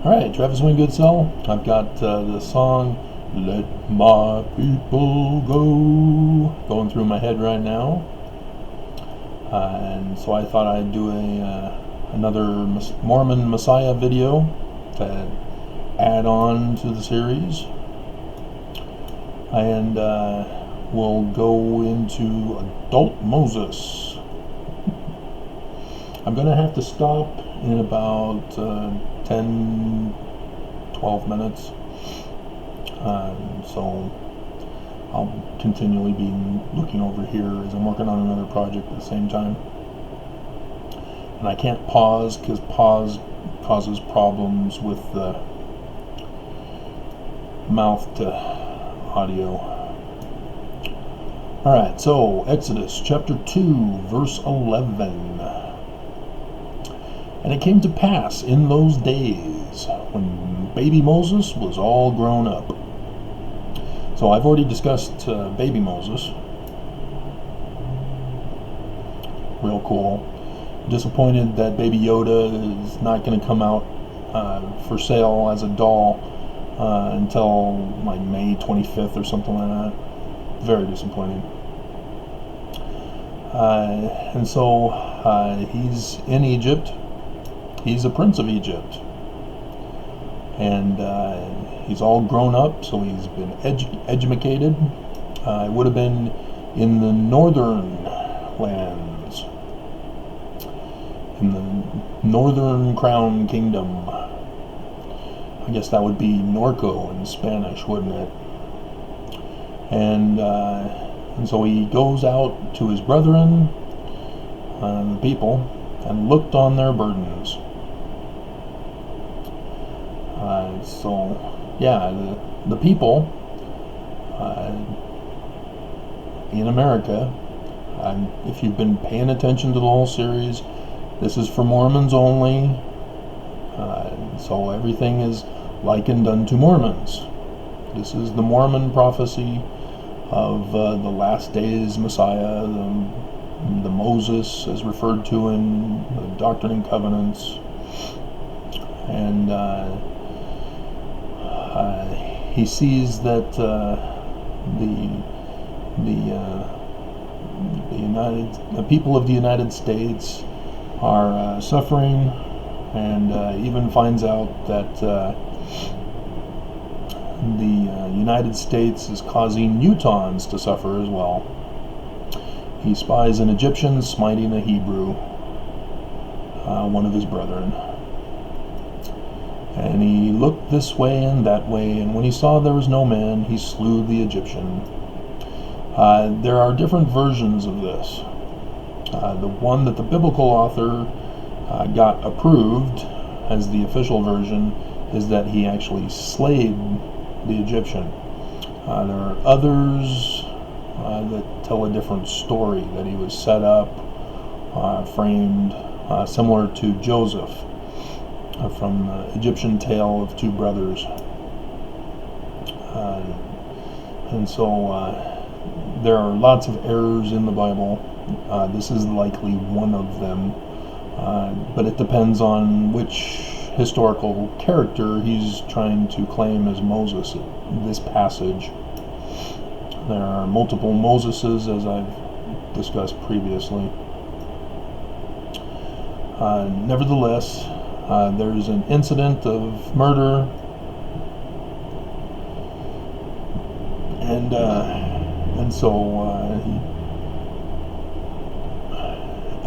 Alright, Travis Wingoodsell. I've got the song Let My People Go going through my head right now. And so I thought I'd do another Mormon Messiah video to add on to the series. And we'll go into Adult Moses. I'm going to have to stop in about 10-12 minutes. So I'll continually be looking over here as I'm working on another project at the same time. And I can't pause because pause causes problems with the mouth to audio. Alright, so Exodus chapter 2, verse 11. And it came to pass in those days when baby Moses was all grown up. So I've already discussed baby Moses. Real cool. Disappointed that baby Yoda is not going to come out for sale as a doll until like May 25th or something like that. Very disappointing. And so he's in Egypt. He's a prince of Egypt. And he's all grown up, so he's been educated. It would have been in the northern lands, in the northern crown kingdom. I guess that would be Norco in Spanish, wouldn't it? And so he goes out to his brethren, the people, and looked on their burdens. So, yeah, the people in America, if you've been paying attention to the whole series, this is for Mormons only. So everything is likened unto Mormons. This is the Mormon prophecy of the last days Messiah, the Moses as referred to in the Doctrine and Covenants. And he sees that the people of the United States are suffering, and even finds out that the United States is causing Utahns to suffer as well. He spies an Egyptian smiting a Hebrew, one of his brethren. And he looked this way and that way, and when he saw there was no man, he slew the Egyptian. There are different versions of this. The one that the biblical author got approved as the official version is that he actually slayed the Egyptian. There are others that tell a different story, that he was set up, framed, similar to Joseph from the Egyptian tale of two brothers. And so there are lots of errors in the Bible. This is likely one of them, but it depends on which historical character he's trying to claim as Moses in this passage. There are multiple Moseses, as I've discussed previously. Nevertheless, there's an incident of murder, and so he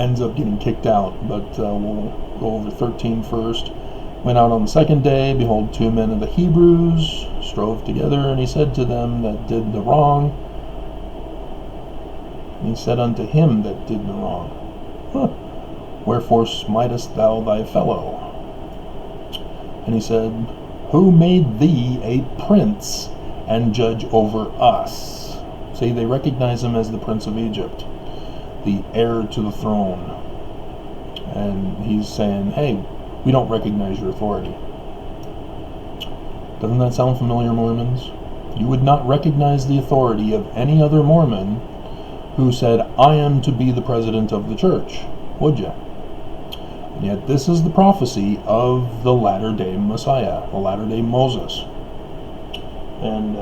ends up getting kicked out. But we'll go over 13 first. Went out on the second day, behold, 2 men of the Hebrews strove together, and he said to them that did the wrong, and he said unto him that did the wrong, wherefore smitest thou thy fellow? And he said, who made thee a prince and judge over us? See, they recognize him as the Prince of Egypt, the heir to the throne. And he's saying, hey, we don't recognize your authority. Doesn't that sound familiar, Mormons? You would not recognize the authority of any other Mormon who said, I am to be the president of the church, would you? Yet this is the prophecy of the latter-day Messiah, the latter-day Moses. And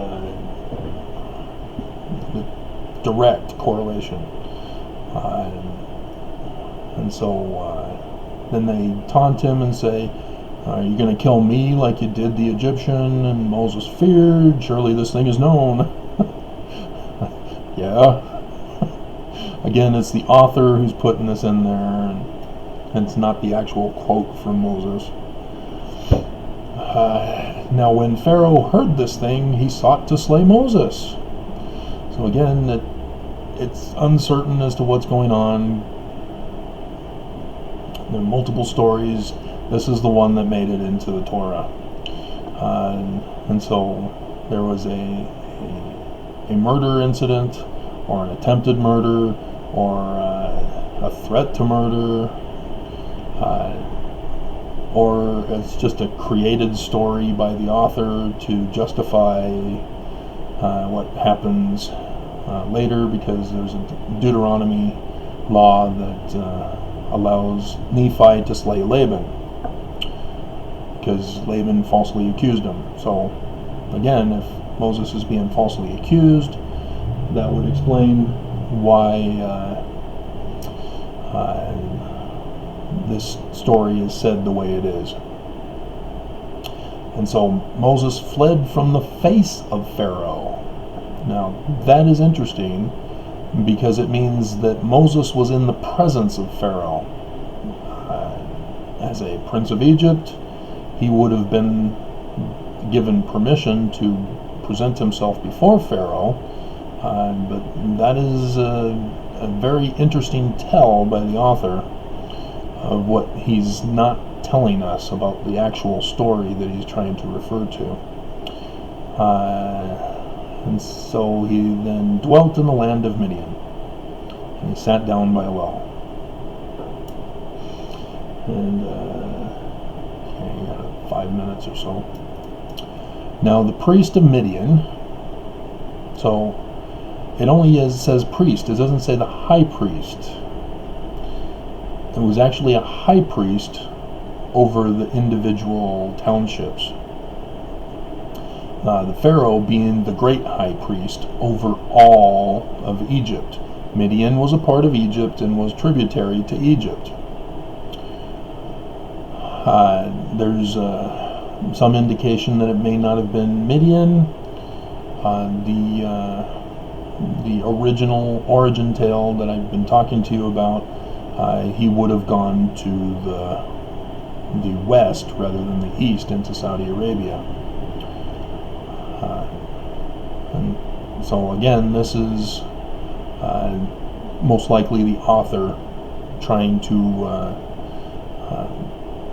the direct correlation. And so then they taunt him and say, "Are you going to kill me like you did the Egyptian?" And Moses feared, "Surely this thing is known." Yeah. Again, it's the author who's putting this in there, and it's not the actual quote from Moses. Now, when Pharaoh heard this thing, he sought to slay Moses. So again, it's uncertain as to what's going on. There are multiple stories. This is the one that made it into the Torah. And so there was a murder incident, or an attempted murder, or a threat to murder, or it's just a created story by the author to justify what happens later, because there's a Deuteronomy law that allows Nephi to slay Laban because Laban falsely accused him. So again, if Moses is being falsely accused, that would explain why this story is said the way it is. And so Moses fled from the face of Pharaoh. Now that is interesting, because it means that Moses was in the presence of Pharaoh. As a prince of Egypt, he would have been given permission to present himself before Pharaoh, but that is a very interesting tell by the author of what he's not telling us about the actual story that he's trying to refer to. And so he then dwelt in the land of Midian, and he sat down by a well. And okay, 5 minutes or so. Now the priest of Midian, so it only says priest, it doesn't say the high priest. It was actually a high priest over the individual townships. The Pharaoh being the great high priest over all of Egypt. Midian was a part of Egypt and was tributary to Egypt. There's some indication that it may not have been Midian. The original origin tale that I've been talking to you about, he would have gone to the west rather than the east, into Saudi Arabia. And so again, this is most likely the author trying to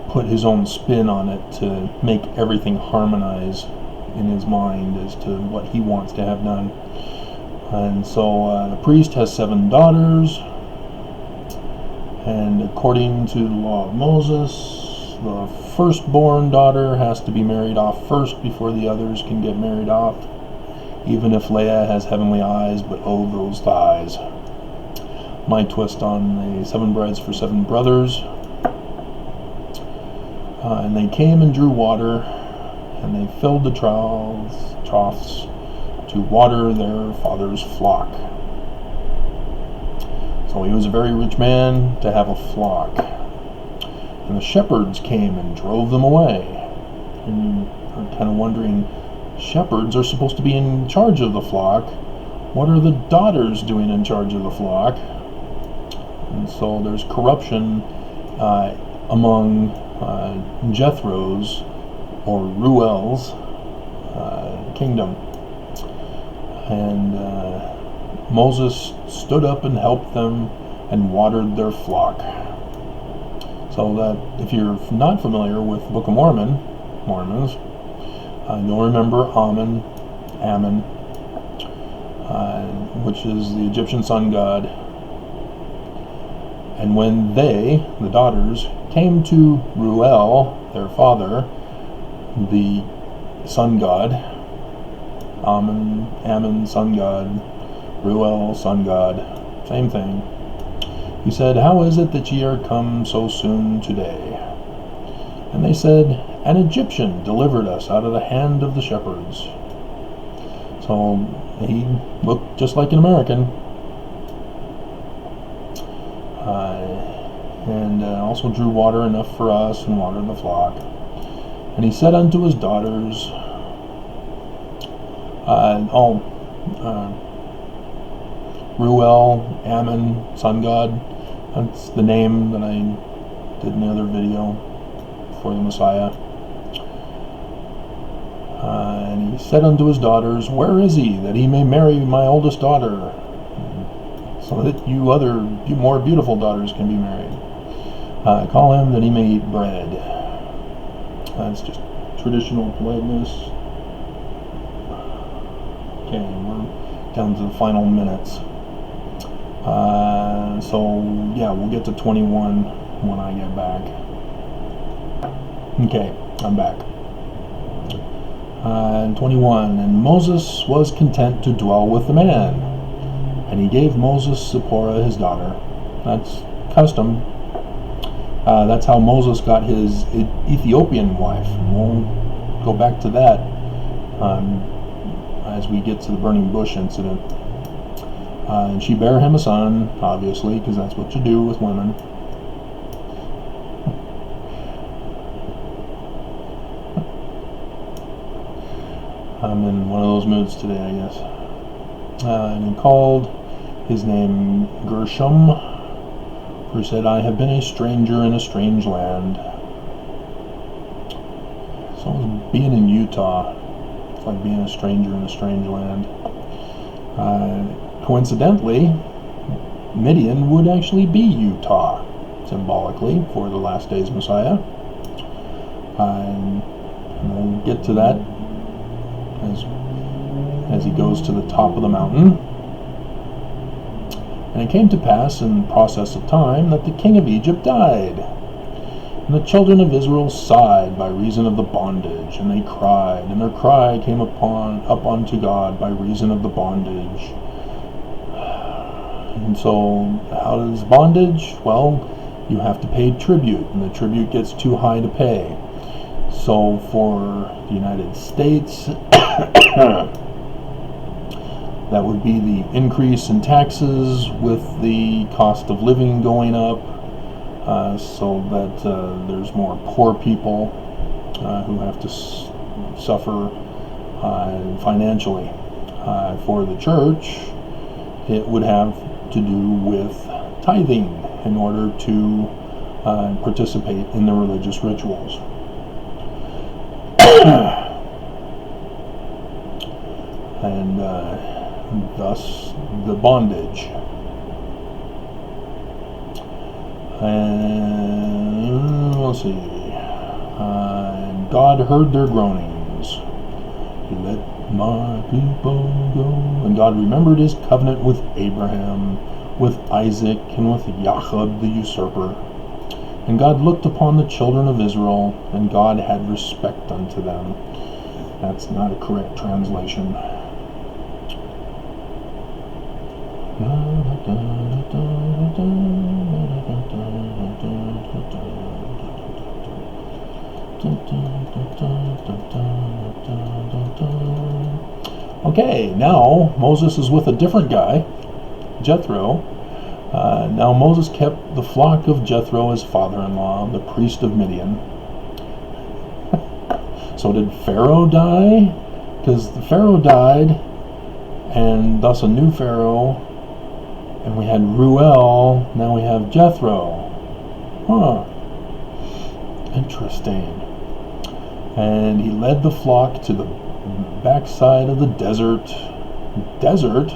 put his own spin on it to make everything harmonize in his mind as to what he wants to have done. And so the priest has 7 daughters, and according to the law of Moses, the firstborn daughter has to be married off first before the others can get married off, even if Leah has heavenly eyes but oh those thighs. My twist on the 7 brides for 7 brothers. And they came and drew water, and they filled the troughs to water their father's flock. So he was a very rich man to have a flock. And the shepherds came and drove them away. And I'm kind of wondering, shepherds are supposed to be in charge of the flock. What are the daughters doing in charge of the flock? And so there's corruption among Jethro's or Ruel's kingdom. And Moses stood up and helped them and watered their flock. So that if you're not familiar with the Book of Mormons, you'll remember Ammon, which is the Egyptian sun god. And when they, the daughters, came to Ruel, their father, the sun god, Ammon, sun god, Ruel, sun god, same thing. He said, "How is it that ye are come so soon today?" And they said, "An Egyptian delivered us out of the hand of the shepherds." So he looked just like an American. And also drew water enough for us and watered the flock. And he said unto his daughters, Ruel, Ammon, sun god. That's the name that I did in the other video for the Messiah. And he said unto his daughters, "Where is he, that he may marry my oldest daughter, so that you more beautiful daughters can be married? Call him that he may eat bread." That's just traditional politeness. Okay, we're down to the final minutes. So yeah, we'll get to 21 when I get back. Okay, I'm back. 21, and Moses was content to dwell with the man, and he gave Moses Zipporah his daughter. That's custom. That's how Moses got his Ethiopian wife. And we'll go back to that as we get to the burning bush incident. And she bare him a son, obviously, because that's what you do with women. I'm in one of those moods today, I guess. And he called his name Gershom, for he said, "I have been a stranger in a strange land." So being in Utah, it's like being a stranger in a strange land. Coincidentally, Midian would actually be Utah, symbolically, for the last days Messiah. And we'll get to that as he goes to the top of the mountain. And it came to pass in process of time that the king of Egypt died. And the children of Israel sighed by reason of the bondage, and they cried, and their cry came up unto God by reason of the bondage. And so, how does bondage? Well, you have to pay tribute, and the tribute gets too high to pay. So for the United States, that would be the increase in taxes with the cost of living going up, so that there's more poor people who have to suffer financially. For the church, it would have to do with tithing in order to participate in the religious rituals. And thus the bondage. And let's see. And God heard their groanings. He let my people go. And God remembered his covenant with Abraham, with Isaac, and with Jacob the usurper. And God looked upon the children of Israel, and God had respect unto them. That's not a correct translation. Okay, now Moses is with a different guy, Jethro. Now Moses kept the flock of Jethro, his father-in-law, the priest of Midian. So did Pharaoh die? Because the Pharaoh died, and thus a new Pharaoh, and we had Ruel, now we have Jethro. Huh. Interesting. And he led the flock to the backside of the desert. Desert?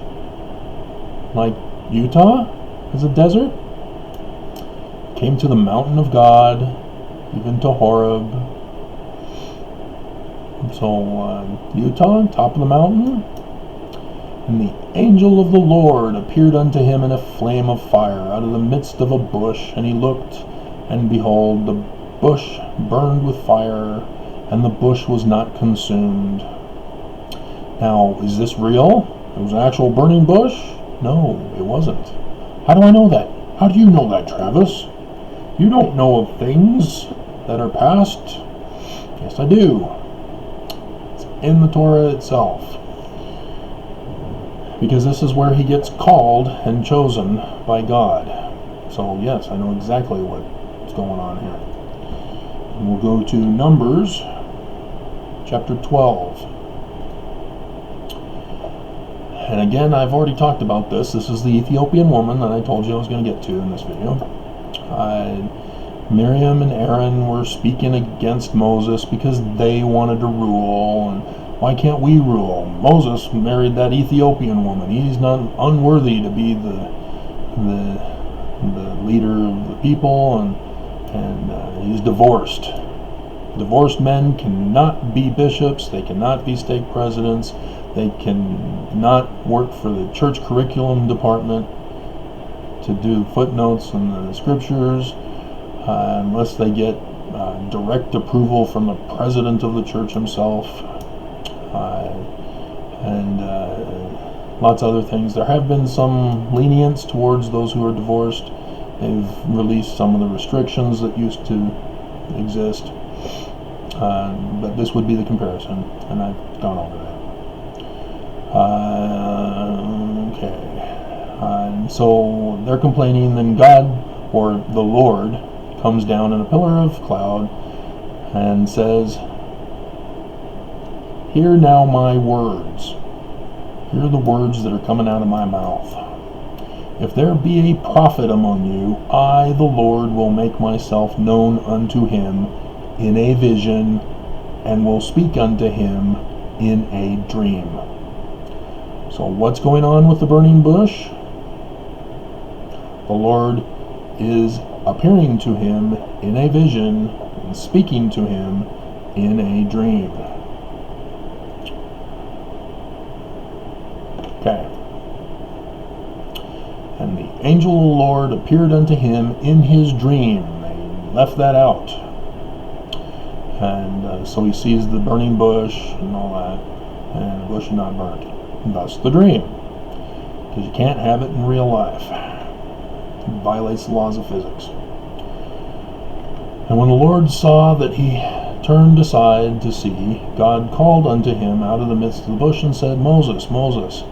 Like Utah is a desert? Came to the mountain of God, even to Horeb. So Utah, top of the mountain. And the angel of the Lord appeared unto him in a flame of fire out of the midst of a bush. And he looked, and behold, the bush burned with fire, and the bush was not consumed. Now, is this real? It was an actual burning bush? No, it wasn't. How do I know that? How do you know that, Travis? You don't know of things that are past. Yes, I do. It's in the Torah itself. Because this is where he gets called and chosen by God. So yes, I know exactly what's going on here. And we'll go to Numbers chapter 12. And again, I've already talked about this. This is the Ethiopian woman that I told you I was going to get to in this video. Miriam and Aaron were speaking against Moses because they wanted to rule, and why can't we rule? Moses married that Ethiopian woman. He's not unworthy to be the leader of the people, and he's divorced. Divorced men cannot be bishops. They cannot be stake presidents. They cannot work for the church curriculum department to do footnotes in the scriptures unless they get direct approval from the president of the church himself, and lots of other things. There have been some lenience towards those who are divorced. They've released some of the restrictions that used to exist, but this would be the comparison, and I've gone over that. And so they're complaining, then God, or the Lord, comes down in a pillar of cloud and says, "Hear now my words. Hear the words that are coming out of my mouth. If there be a prophet among you, I, the Lord, will make myself known unto him in a vision, and will speak unto him in a dream." So what's going on with the burning bush? The Lord is appearing to him in a vision and speaking to him in a dream. Okay. And the angel of the Lord appeared unto him in his dream. They left that out. And so he sees the burning bush and all that, and the bush is not burnt. Thus the dream. Because you can't have it in real life. It violates the laws of physics. And when the Lord saw that he turned aside to see, God called unto him out of the midst of the bush and said, "Moses, Moses."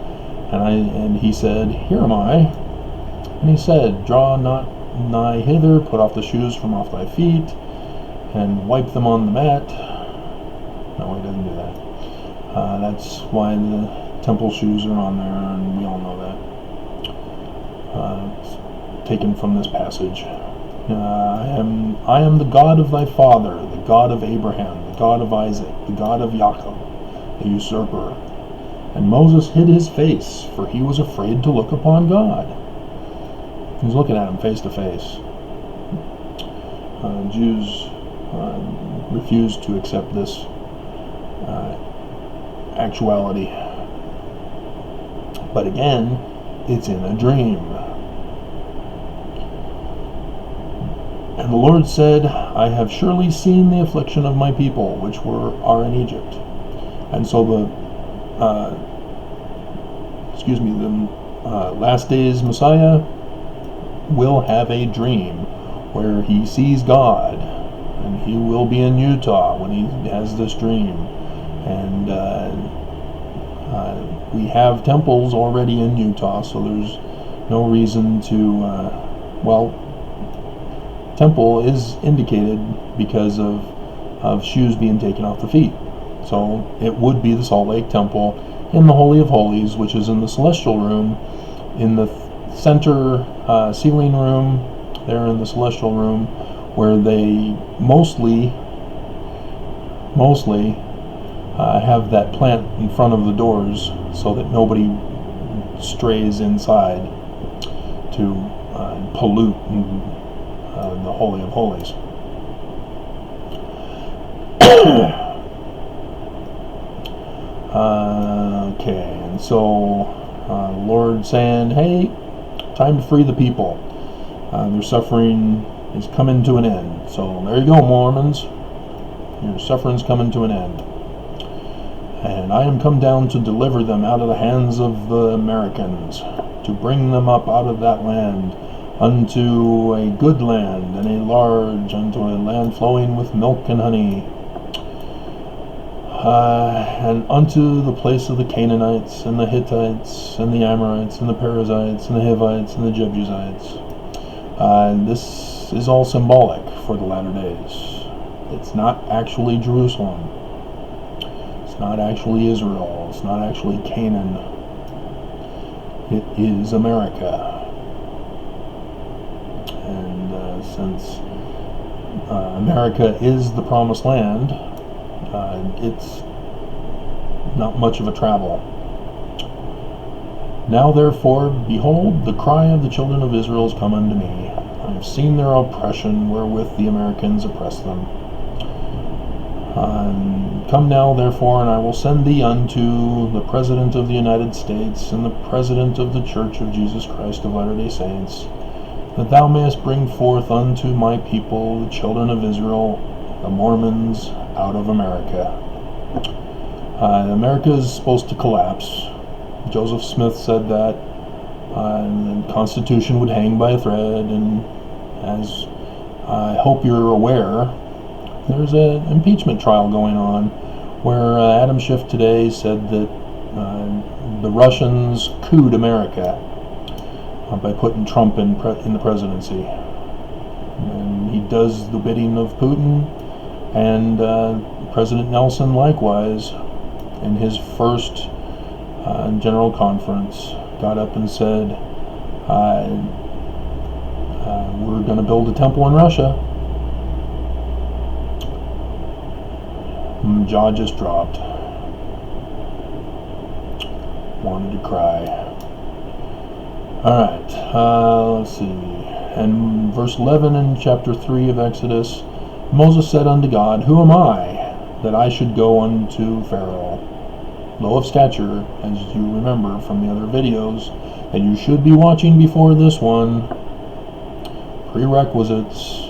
And he said, "Here am I." And he said, "Draw not nigh hither, put off the shoes from off thy feet, and wipe them on the mat." No, he doesn't do that. That's why the temple shoes are on there, and we all know that. It's taken from this passage. I am the God of thy father, the God of Abraham, the God of Isaac, the God of Jacob, the usurper. And Moses hid his face, for he was afraid to look upon God. He's looking at him face to face. Jews refused to accept this actuality. But again, it's in a dream. And the Lord said, "I have surely seen the affliction of my people, which are in Egypt." And so the last days Messiah will have a dream where he sees God, and he will be in Utah when he has this dream. And we have temples already in Utah, so there's no reason to, temple is indicated because of shoes being taken off the feet. So it would be the Salt Lake Temple in the Holy of Holies, which is in the Celestial Room, in the center ceiling room, there in the Celestial Room, where they mostly have that plant in front of the doors so that nobody strays inside to pollute the Holy of Holies. Okay, and so Lord saying, "Hey, time to free the people. Their suffering is coming to an end." So there you go, Mormons. Your suffering's coming to an end. "And I am come down to deliver them out of the hands of the Americans, to bring them up out of that land unto a good land, and a large, unto a land flowing with milk and honey, and unto the place of the Canaanites, and the Hittites, and the Amorites, and the Perizzites, and the Hivites, and the Jebusites. This is all symbolic for the latter days. It's not actually Jerusalem. It's not actually Israel. It's not actually Canaan. It is America. And since America is the promised land, it's not much of a travel. Now therefore, behold, the cry of the children of Israel is come unto me. I have seen their oppression wherewith the Americans oppress them. Come now therefore, and I will send thee unto the President of the United States, and the President of the Church of Jesus Christ of Latter-day Saints, that thou mayest bring forth unto my people, the children of Israel, the Mormons, out of America. America is supposed to collapse. Joseph Smith said that the Constitution would hang by a thread, and as I hope you're aware, there's an impeachment trial going on where Adam Schiff today said that the Russians couped America by putting Trump in the presidency. And he does the bidding of Putin, and President Nelson likewise, in his first general conference, got up and said, we're going to build a temple in Russia. Jaw just dropped. Wanted to cry. Alright, let's see. And verse 11 in chapter 3 of Exodus, Moses said unto God, Who am I, that I should go unto Pharaoh, low of stature, as you remember from the other videos, and you should be watching before this one. Prerequisites.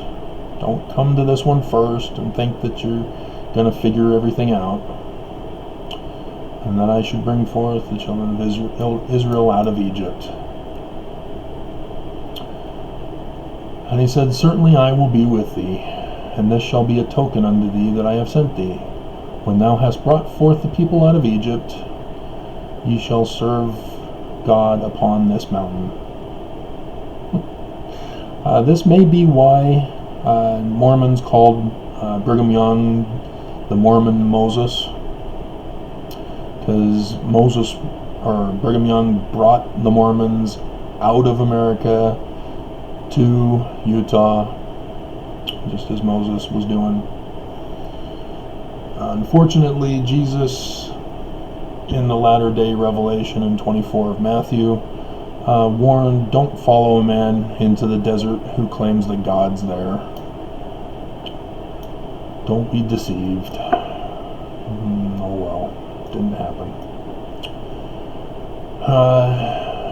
Don't come to this one first and think that you're going to figure everything out. And that I should bring forth the children of Israel out of Egypt. And he said, Certainly I will be with thee, and this shall be a token unto thee that I have sent thee. When thou hast brought forth the people out of Egypt, ye shall serve God upon this mountain. This may be why Mormons called Brigham Young the Mormon Moses, because Brigham Young brought the Mormons out of America to Utah, just as Moses was doing. Unfortunately, Jesus, in the latter day revelation in 24 of Matthew, warned, don't follow a man into the desert who claims that God's there. Don't be deceived. Oh well, didn't happen.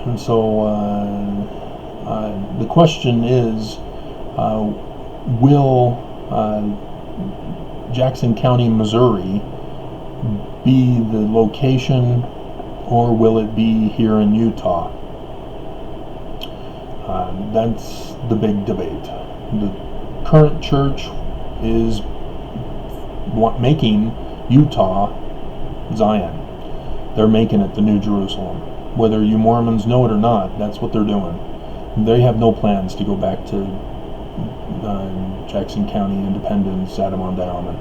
And so the question is, will Jackson County, Missouri be the location, or will it be here in Utah? That's the big debate. The current church is making Utah Zion. They're making it the New Jerusalem. Whether you Mormons know it or not, that's what they're doing. They have no plans to go back to Jackson County independence, Adam on Diamond.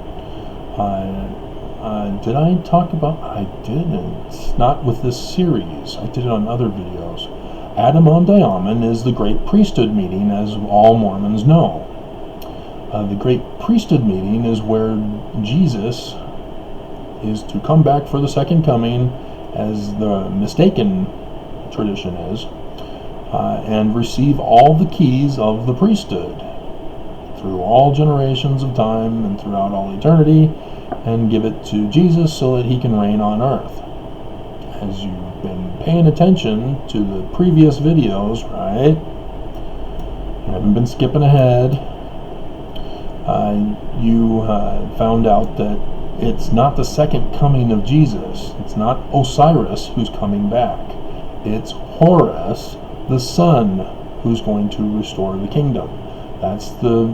Did I talk about? I didn't. Not with this series. I did it on other videos. Adam on Diamond is the great priesthood meeting, as all Mormons know. The great priesthood meeting is where Jesus is to come back for the second coming, as the mistaken tradition is, and receive all the keys of the priesthood through all generations of time and throughout all eternity, and give it to Jesus so that he can reign on earth. As you've been paying attention to the previous videos, right? You haven't been skipping ahead. You found out that it's not the second coming of Jesus. It's not Osiris who's coming back. It's Horus, the sun, who's going to restore the kingdom. That's the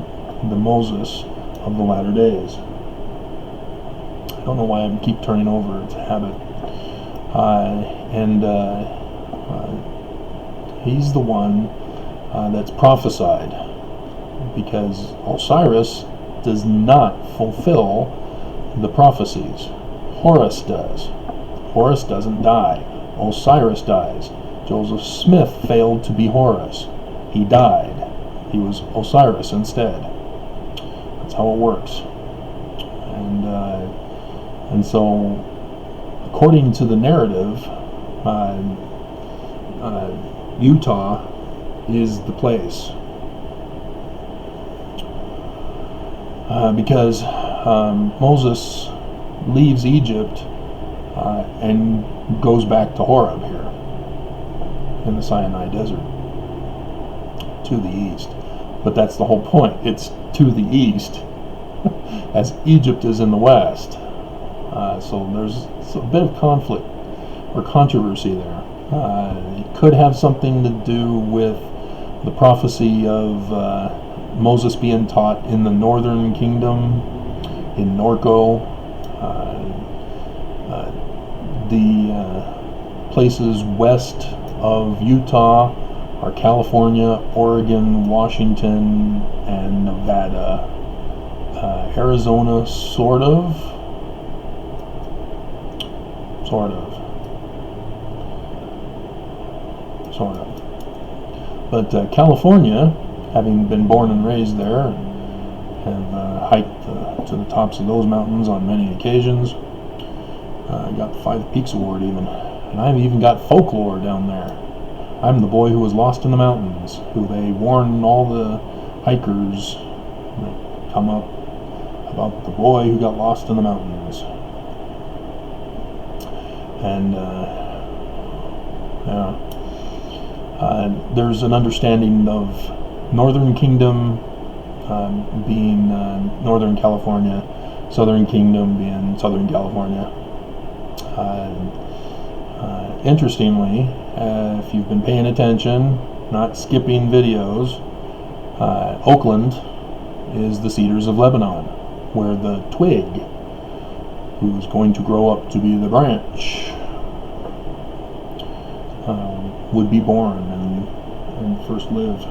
Moses of the latter days. I don't know why I keep turning over. It's a habit. He's the one that's prophesied, because Osiris does not fulfill the prophecies. Horus does. Horus doesn't die. Osiris dies. Joseph Smith failed to be Horus. He died. He was Osiris instead. That's how it works. And so, according to the narrative, Utah is the place. Because Moses leaves Egypt and goes back to Horeb here in the Sinai Desert to the east. But that's the whole point. It's to the east, as Egypt is in the west. So there's a bit of conflict or controversy there. It could have something to do with the prophecy of Moses being taught in the northern kingdom, in Norco. The places west of Utah are California, Oregon, Washington, and Nevada. Arizona, sort of. But California, having been born and raised there, have hiked to the tops of those mountains on many occasions. I got the 5 Peaks Award even. And I've even got folklore down there. I'm the boy who was lost in the mountains, who they warn all the hikers that come up about the boy who got lost in the mountains. And there's an understanding of Northern Kingdom being Northern California, Southern Kingdom being Southern California. Interestingly, if you've been paying attention, not skipping videos, Oakland is the Cedars of Lebanon, where the twig, who's going to grow up to be the branch, would be born and first live.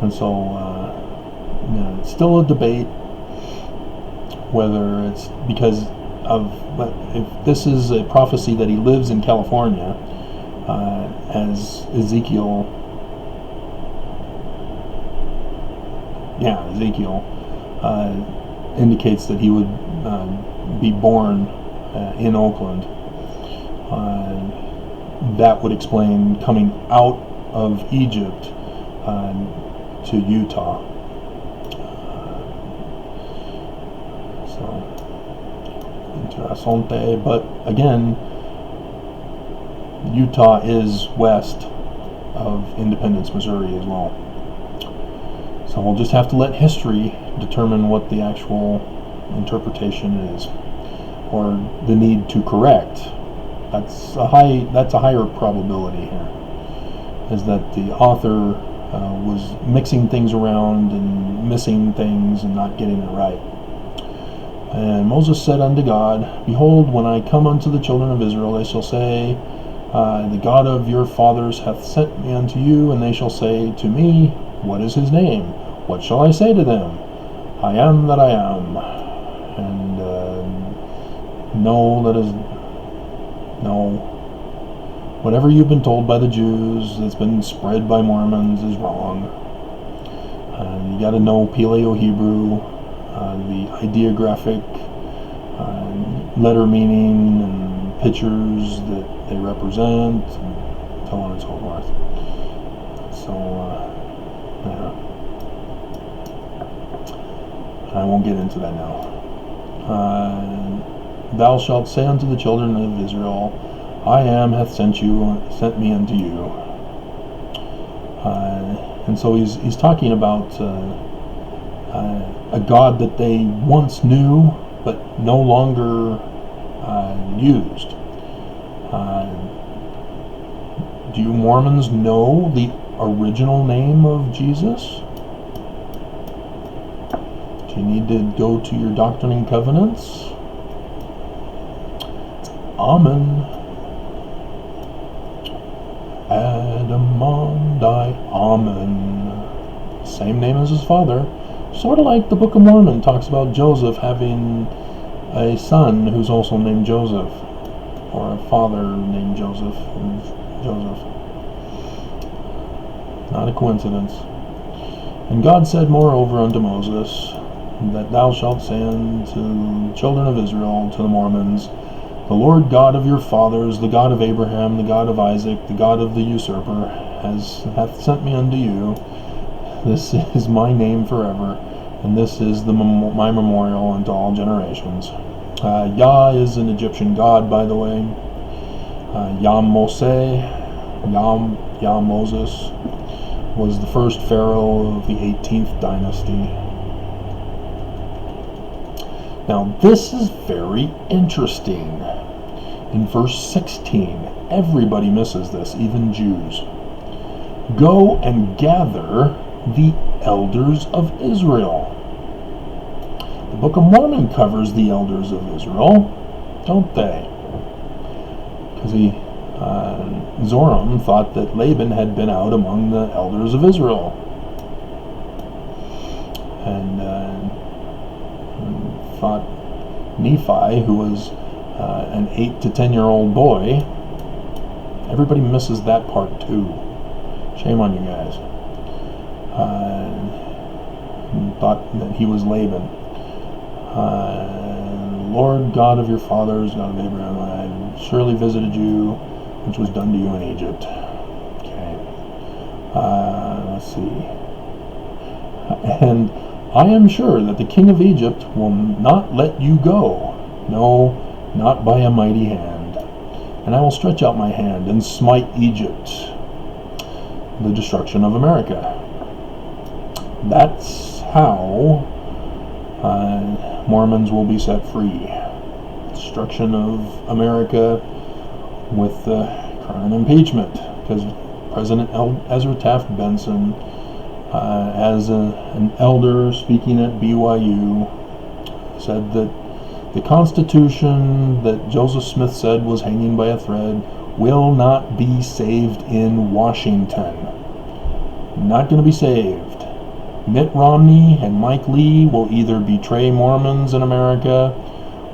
And so it's still a debate whether it's because of, but if this is a prophecy that he lives in California, as Ezekiel indicates that he would be born in Oakland. That would explain coming out of Egypt to Utah. Interessante, but again, Utah is west of Independence, Missouri as well. So we'll just have to let history determine what the actual interpretation is, or the need to correct. That's a higher probability here, is that the author was mixing things around and missing things and not getting it right. And Moses said unto God, Behold, when I come unto the children of Israel, they shall say, The God of your fathers hath sent me unto you, and they shall say to me, What is his name? What shall I say to them? I am that I am. And whatever you've been told by the Jews that's been spread by Mormons is wrong. You got to know Paleo-Hebrew, the ideographic letter meaning and pictures that they represent, and so on and so forth. So, I won't get into that now. Thou shalt say unto the children of Israel, I am hath sent me unto you. And so he's talking about a God that they once knew, but no longer used. Do you Mormons know the original name of Jesus? Do you need to go to your Doctrine and Covenants? It's Amen. Adamandi, Amen. Same name as his father. Sort of like the Book of Mormon talks about Joseph having a son who's also named Joseph, or a father named Joseph. Not a coincidence. And God said moreover unto Moses, that thou shalt say unto the children of Israel, to the Mormons, the Lord God of your fathers, the God of Abraham, the God of Isaac, the God of the usurper, hath sent me unto you. This is my name forever, and this is my memorial unto all generations. Yah is an Egyptian god, by the way. Yah Moses was the first pharaoh of the 18th dynasty. Now this is very interesting. In verse 16, everybody misses this, even Jews. Go and gather the elders of Israel. The Book of Mormon covers the elders of Israel, don't they? Because Zoram thought that Laban had been out among the elders of Israel. And thought Nephi, who was an 8 to 10-year-old boy, everybody misses that part too. Shame on you guys. Thought that he was Laban. Lord God of your fathers, God of Abraham, I surely visited you, which was done to you in Egypt. Okay. Let's see. And I am sure that the king of Egypt will not let you go, no, not by a mighty hand. And I will stretch out my hand and smite Egypt, the destruction of America. That's how Mormons will be set free. Destruction of America with the current impeachment, because President Ezra Taft Benson, as an elder speaking at BYU, said that the Constitution that Joseph Smith said was hanging by a thread will not be saved in Washington. Not going to be saved. Mitt Romney and Mike Lee will either betray Mormons in America,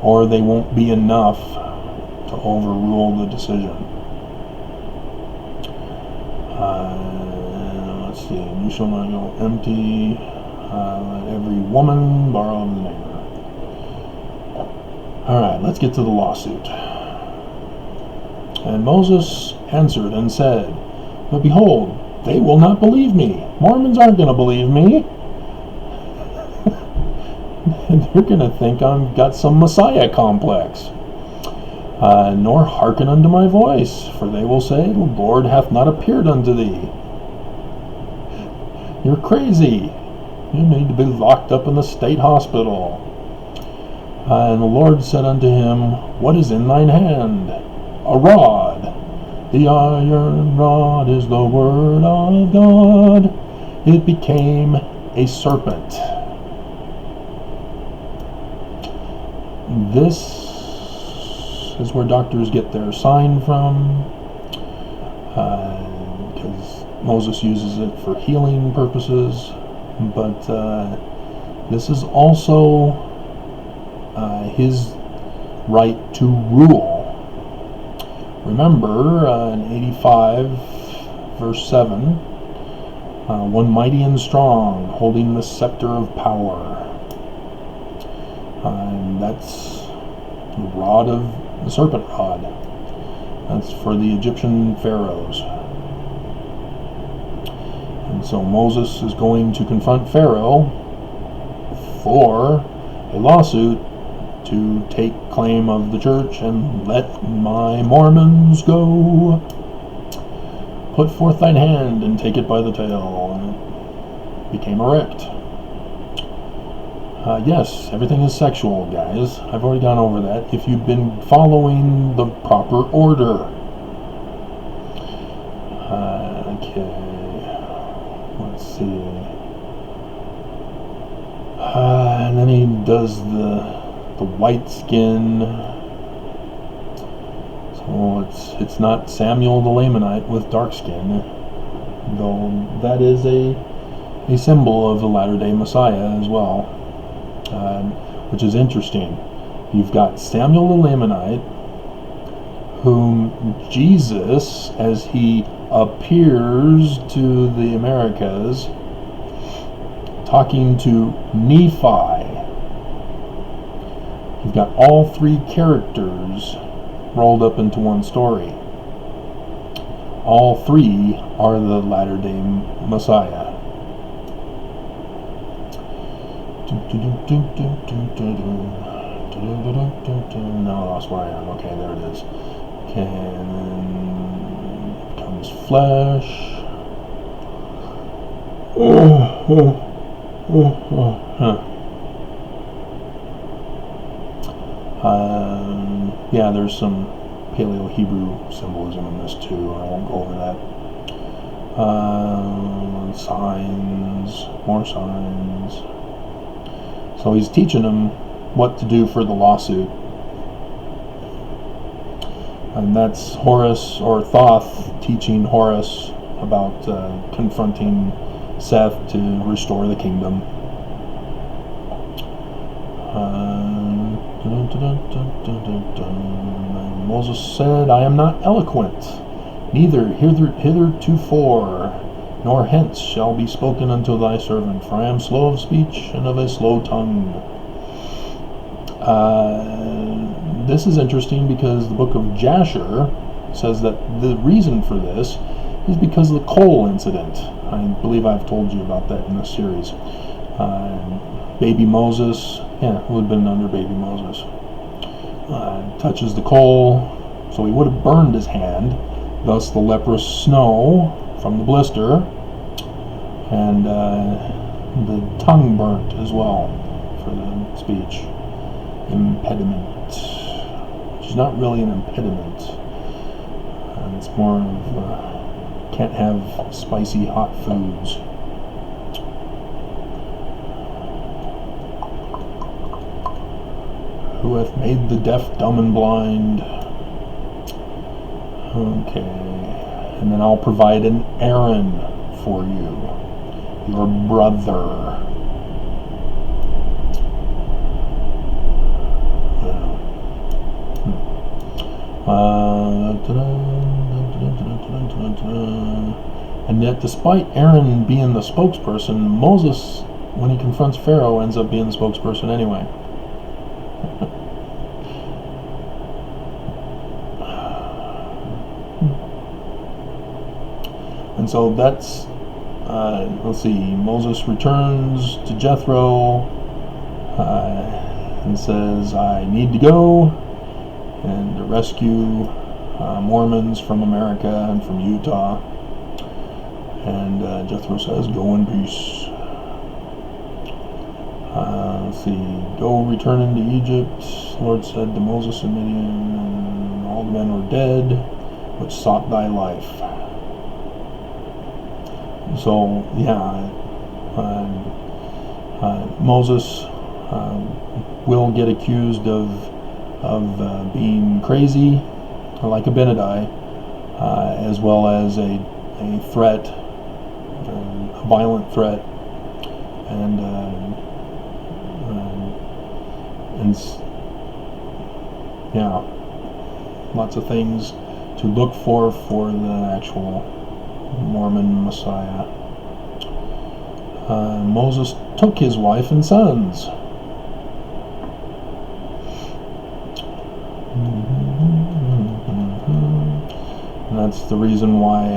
or they won't be enough to overrule the decision. Let's see. You shall not go empty. Let every woman borrow of the neighbor. Alright, let's get to the lawsuit. And Moses answered and said, but behold, they will not believe me. Mormons aren't going to believe me. They're going to think I've got some Messiah complex. Nor hearken unto my voice, for they will say, the Lord hath not appeared unto thee. You're crazy. You need to be locked up in the state hospital. And the Lord said unto him, what is in thine hand? A rod. The iron rod is the word of God. It became a serpent. This is where doctors get their sign from, because Moses uses it for healing purposes, but this is also his right to rule. Remember, in 85, verse 7, one mighty and strong, holding the scepter of power. And that's the rod of the serpent rod. That's for the Egyptian pharaohs. And so Moses is going to confront Pharaoh for a lawsuit to take claim of the church and let my Mormons go. Put forth thine hand and take it by the tail. And it became erect. Yes, everything is sexual, guys. I've already gone over that. If you've been following the proper order. Okay. Let's see. And then he does the white skin. So it's not Samuel the Lamanite with dark skin, though that is a symbol of the Latter-day Messiah as well, which is interesting. You've got Samuel the Lamanite, whom Jesus, as he appears to the Americas, talking to Nephi. You've got all three characters rolled up into one story. All three are the Latter-day Messiah. No, I lost where I am. Okay, there it is. Okay, and then comes flesh. Yeah, there's some Paleo-Hebrew symbolism in this too. I won't go over that. Signs, more signs. So he's teaching them what to do for the lawsuit. And that's Horus, or Thoth, teaching Horus about confronting Seth to restore the kingdom. Moses said, I am not eloquent, neither hithertofore, nor hence shall be spoken unto thy servant, for I am slow of speech and of a slow tongue. This is interesting because the book of Jasher says that the reason for this is because of the coal incident. I believe I've told you about that in this series. Baby Moses, it would have been under baby Moses, touches the coal, so he would have burned his hand, thus the leprous snow from the blister, and the tongue burnt as well for the speech. Impediment, which is not really an impediment. It's more of can't have spicy hot foods. Who hath made the deaf, dumb, and blind? Okay. And then I'll provide an Aaron for you, your brother. And yet, despite Aaron being the spokesperson, Moses, when he confronts Pharaoh, ends up being the spokesperson anyway. And so that's, let's see, Moses returns to Jethro and says, I need to go and to rescue Mormons from America and from Utah. And Jethro says, go in peace. Let's see, go return into Egypt. The Lord said to Moses and Midian, all the men were dead, which sought thy life. So, yeah, Moses will get accused of being crazy, like Abinadi, as well as a threat, a violent threat, and yeah, lots of things to look for the actual Mormon Messiah. Moses took his wife and sons. And that's the reason why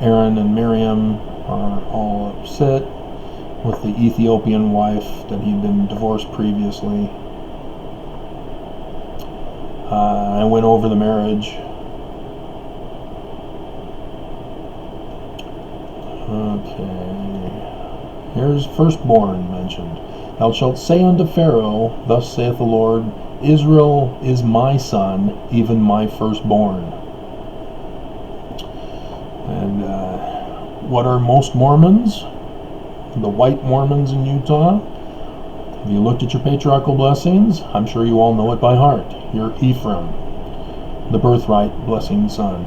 Aaron and Miriam are all upset with the Ethiopian wife that he'd been divorced previously. I went over the marriage. Okay. Here's firstborn mentioned. Thou shalt say unto Pharaoh, Thus saith the Lord, Israel is my son, even my firstborn. And what are most Mormons? The white Mormons in Utah? Have you looked at your patriarchal blessings? I'm sure you all know it by heart. You're Ephraim, the birthright blessing son.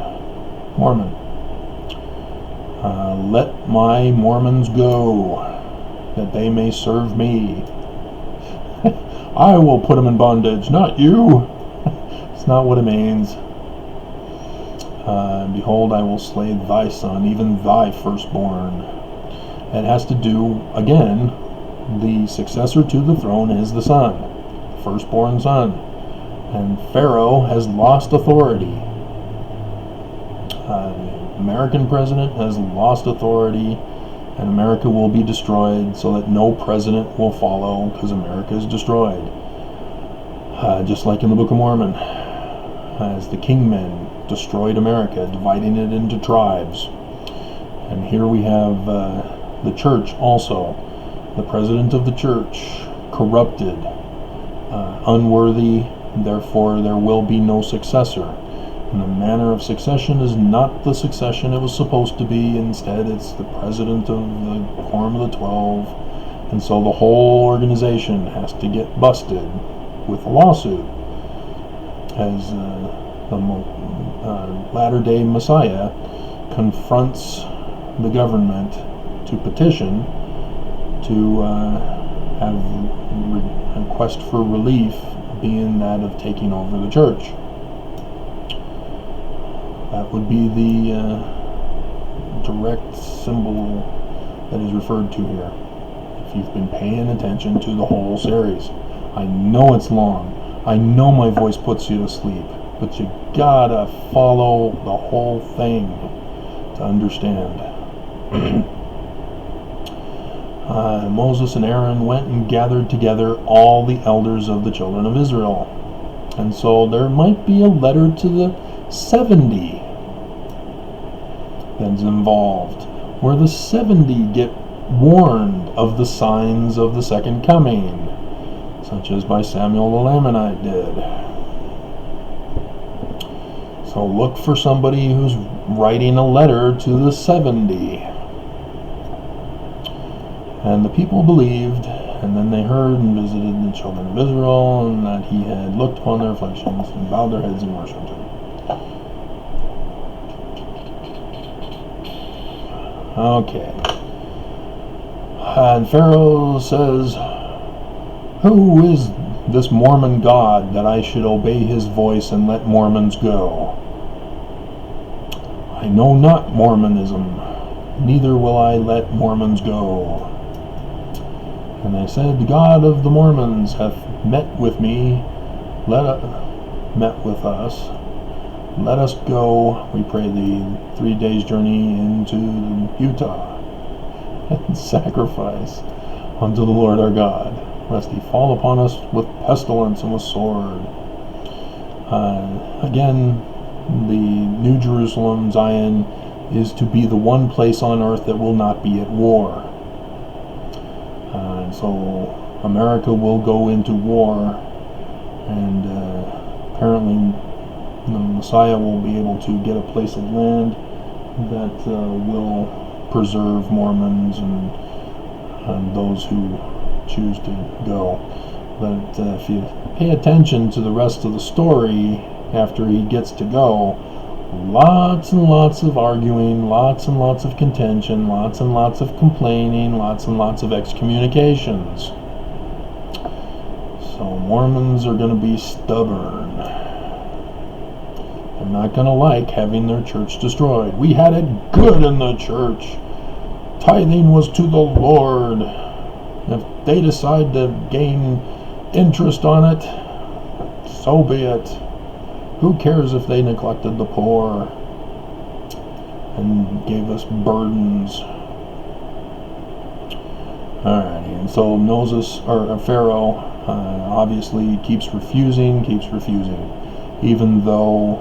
Mormon. Let my Mormons go, that they may serve me. I will put them in bondage, not you. It's not what it means. Behold, I will slay thy son, even thy firstborn. It has to do, again, the successor to the throne is the son, firstborn son. And Pharaoh has lost authority. The American president has lost authority, and America will be destroyed so that no president will follow, because America is destroyed. Just like in the Book of Mormon, as the kingmen destroyed America, dividing it into tribes. And here we have the church also. The president of the church, corrupted, unworthy, therefore there will be no successor. And the manner of succession is not the succession it was supposed to be. Instead, it's the president of the Quorum of the 12. And so the whole organization has to get busted with a lawsuit. As the latter-day Messiah confronts the government to petition to have request for relief being that of taking over the church. That would be the direct symbol that is referred to here, if you've been paying attention to the whole series. I know it's long. I know my voice puts you to sleep, but you gotta follow the whole thing to understand. Moses and Aaron went and gathered together all the elders of the children of Israel. And so there might be a letter to the 70 that's involved, where the 70 get warned of the signs of the second coming, such as by Samuel the Lamanite did. So look for somebody who's writing a letter to the 70. And the people believed, and then they heard and visited the children of Israel, and that he had looked upon their afflictions and bowed their heads and worshipped him. Okay. And Pharaoh says, Who is this Mormon God that I should obey his voice and let Mormons go? I know not Mormonism, neither will I let Mormons go. And they said, The God of the Mormons hath met with me, met with us. Let us go, we pray thee, 3 days' journey into Utah, and sacrifice unto the Lord our God, lest he fall upon us with pestilence and with sword. Again, the New Jerusalem, Zion, is to be the one place on earth that will not be at war. So America will go into war, and apparently the Messiah will be able to get a place of land that will preserve Mormons and those who choose to go. But if you pay attention to the rest of the story after he gets to go, lots and lots of arguing, lots and lots of contention, lots and lots of complaining, lots and lots of excommunications. So Mormons are going to be stubborn. They're not going to like having their church destroyed. We had it good in the church. Tithing was to the Lord. If they decide to gain interest on it, so be it. Who cares if they neglected the poor and gave us burdens? Alrighty, and so Pharaoh obviously keeps refusing, even though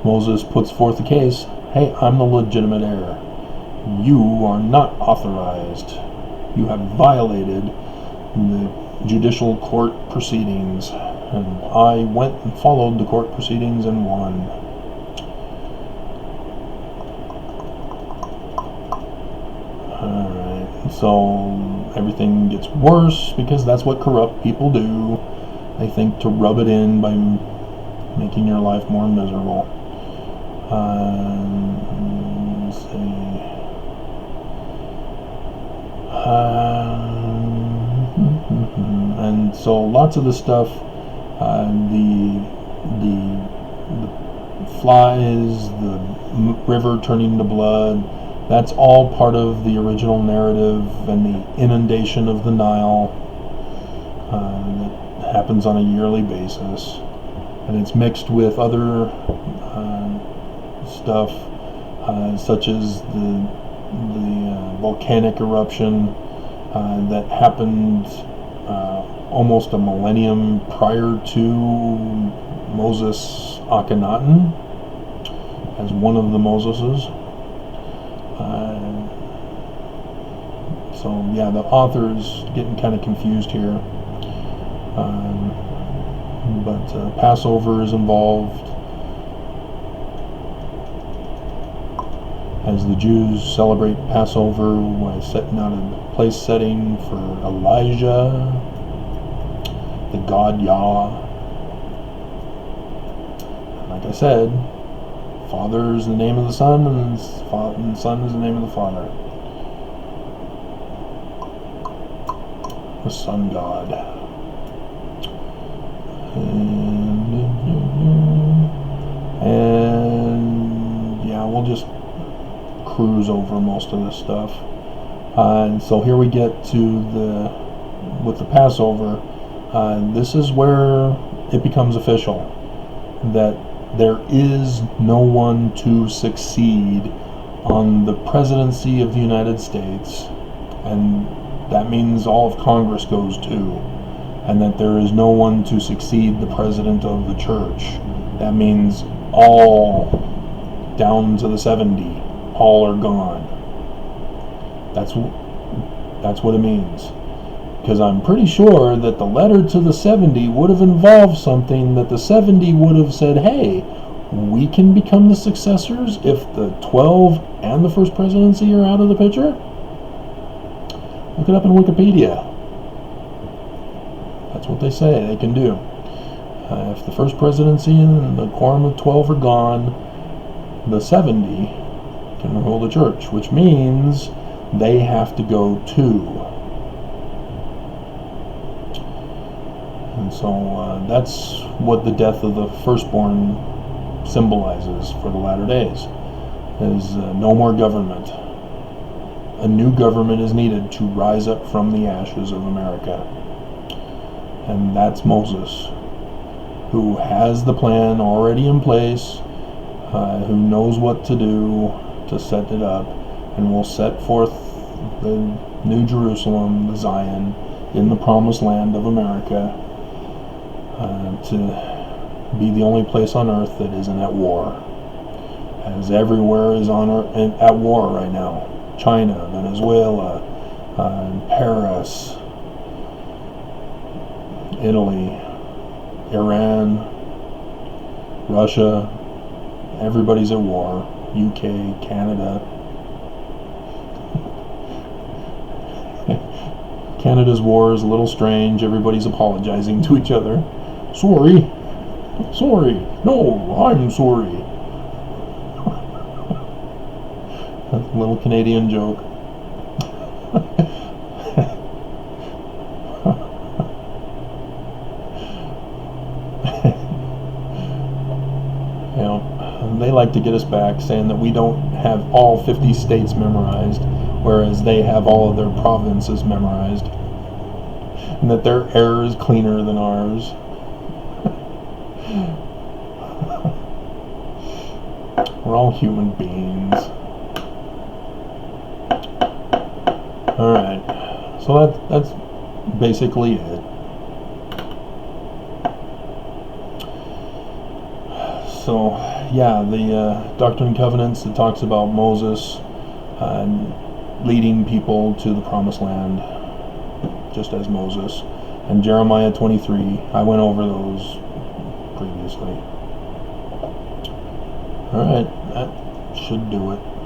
Moses puts forth the case, hey, I'm the legitimate heir. You are not authorized. You have violated the judicial court proceedings, and I went and followed the court proceedings and won. Alright, so everything gets worse because that's what corrupt people do. They think to rub it in by making your life more miserable. Let's see. And so lots of the stuff, the flies, the river turning to blood, that's all part of the original narrative and the inundation of the Nile that happens on a yearly basis. And it's mixed with other stuff, such as the volcanic eruption that happened almost a millennium prior to Moses Akhenaten as one of the Moseses. So yeah, the author's getting kind of confused here. But Passover is involved, as the Jews celebrate Passover by setting out a place setting for Elijah, the god Yah. Like I said, Father is the name of the Son, and the Son is the name of the Father. The Sun God. And yeah, we'll just cruise over most of this stuff. And so here we get to with the Passover. This is where it becomes official that there is no one to succeed on the presidency of the United States, and that means all of Congress goes too, and that there is no one to succeed the president of the church. That means all down to the 70, all are gone. That's what it means. Because I'm pretty sure that the letter to the 70 would have involved something that the 70 would have said, hey, we can become the successors if the 12 and the first presidency are out of the picture. Look it up in Wikipedia. That's what they say they can do. If the first presidency and the quorum of 12 are gone, the 70 can rule the church, which means they have to go too. And so that's what the death of the firstborn symbolizes for the latter days, is no more government. A new government is needed to rise up from the ashes of America. And that's Moses, who has the plan already in place, who knows what to do to set it up, and will set forth the New Jerusalem, the Zion, in the promised land of America, to be the only place on earth that isn't at war, as everywhere is at war right now. China, Venezuela, Paris, Italy, Iran, Russia, everybody's at war. UK, Canada. Canada's war is a little strange. Everybody's apologizing to each other. Sorry. No, I'm sorry. That's a little Canadian joke. You know, they like to get us back, saying that we don't have all 50 states memorized, whereas they have all of their provinces memorized, and that their air is cleaner than ours. We're all human beings. Alright, so that's basically it. So, yeah, the Doctrine and Covenants, it talks about Moses leading people to the Promised Land. just as Moses, and Jeremiah 23. I went over those previously. Alright, that should do it.